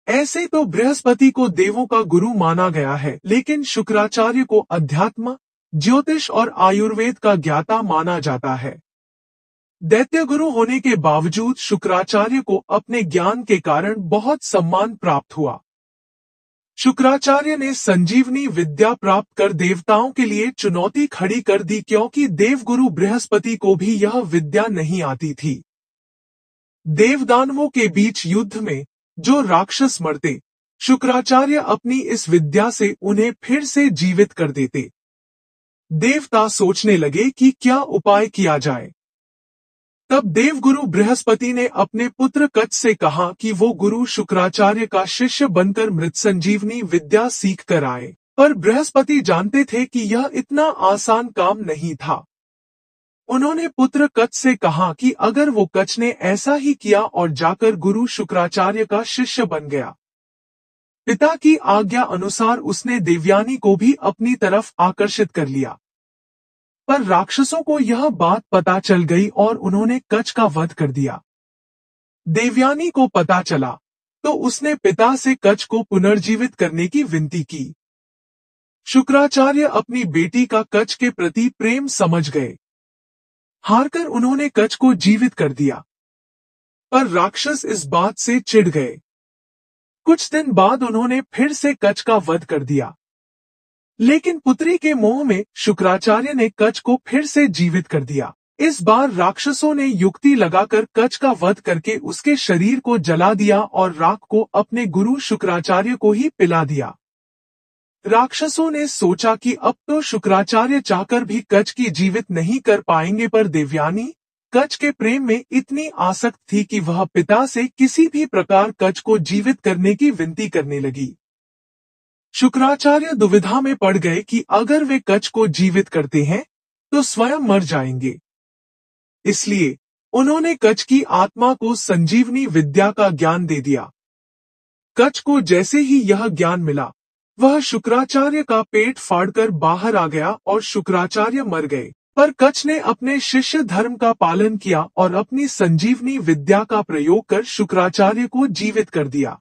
ऐसे तो बृहस्पति को देवों का गुरु माना गया है, लेकिन शुक्राचार्य को अध्यात्म, ज्योतिष और आयुर्वेद का ज्ञाता माना जाता है। दैत्य गुरु होने के बावजूद शुक्राचार्य को अपने ज्ञान के कारण बहुत सम्मान प्राप्त हुआ। शुक्राचार्य ने संजीवनी विद्या प्राप्त कर देवताओं के लिए चुनौती खड़ी कर दी, क्योंकि देवगुरु बृहस्पति को भी यह विद्या नहीं आती थी। देवदानवों के बीच युद्ध में जो राक्षस मरते, शुक्राचार्य अपनी इस विद्या से उन्हें फिर से जीवित कर देते। देवता सोचने लगे कि क्या उपाय किया जाए। तब देवगुरु बृहस्पति ने अपने पुत्र कच्छ से कहा कि वो गुरु शुक्राचार्य का शिष्य बनकर मृत संजीवनी विद्या सीख कर आए। पर बृहस्पति जानते थे कि यह इतना आसान काम नहीं था। उन्होंने पुत्र कच्छ से कहा कि अगर वो कच्छ ने ऐसा ही किया और जाकर गुरु शुक्राचार्य का शिष्य बन गया। पिता की आज्ञा अनुसार उसने देवयानी को भी अपनी तरफ आकर्षित कर लिया। पर राक्षसों को यह बात पता चल गई और उन्होंने कच्छ का वध कर दिया। देवयानी को पता चला तो उसने पिता से कच्छ को पुनर्जीवित करने की विनती की। शुक्राचार्य अपनी बेटी का कच्छ के प्रति प्रेम समझ गए। हारकर उन्होंने कच्छ को जीवित कर दिया। पर राक्षस इस बात से चिढ़ गए। कुछ दिन बाद उन्होंने फिर से कच्छ का वध कर दिया, लेकिन पुत्री के मोह में शुक्राचार्य ने कच्छ को फिर से जीवित कर दिया। इस बार राक्षसों ने युक्ति लगाकर कच्छ का वध करके उसके शरीर को जला दिया और राख को अपने गुरु शुक्राचार्य को ही पिला दिया। राक्षसों ने सोचा कि अब तो शुक्राचार्य चाहकर भी कच्छ की जीवित नहीं कर पाएंगे, पर देवयानी कच्छ के प्रेम में इतनी आसक्त थी कि वह पिता से किसी भी प्रकार कच्छ को जीवित करने की विनती करने लगी। शुक्राचार्य दुविधा में पड़ गए कि अगर वे कच्छ को जीवित करते हैं तो स्वयं मर जाएंगे। इसलिए उन्होंने कच्छ की आत्मा को संजीवनी विद्या का ज्ञान दे दिया। कच्छ को जैसे ही यह ज्ञान मिला, वह शुक्राचार्य का पेट फाड़कर बाहर आ गया और शुक्राचार्य मर गए। पर कच्छ ने अपने शिष्य धर्म का पालन किया और अपनी संजीवनी विद्या का प्रयोग कर शुक्राचार्य को जीवित कर दिया।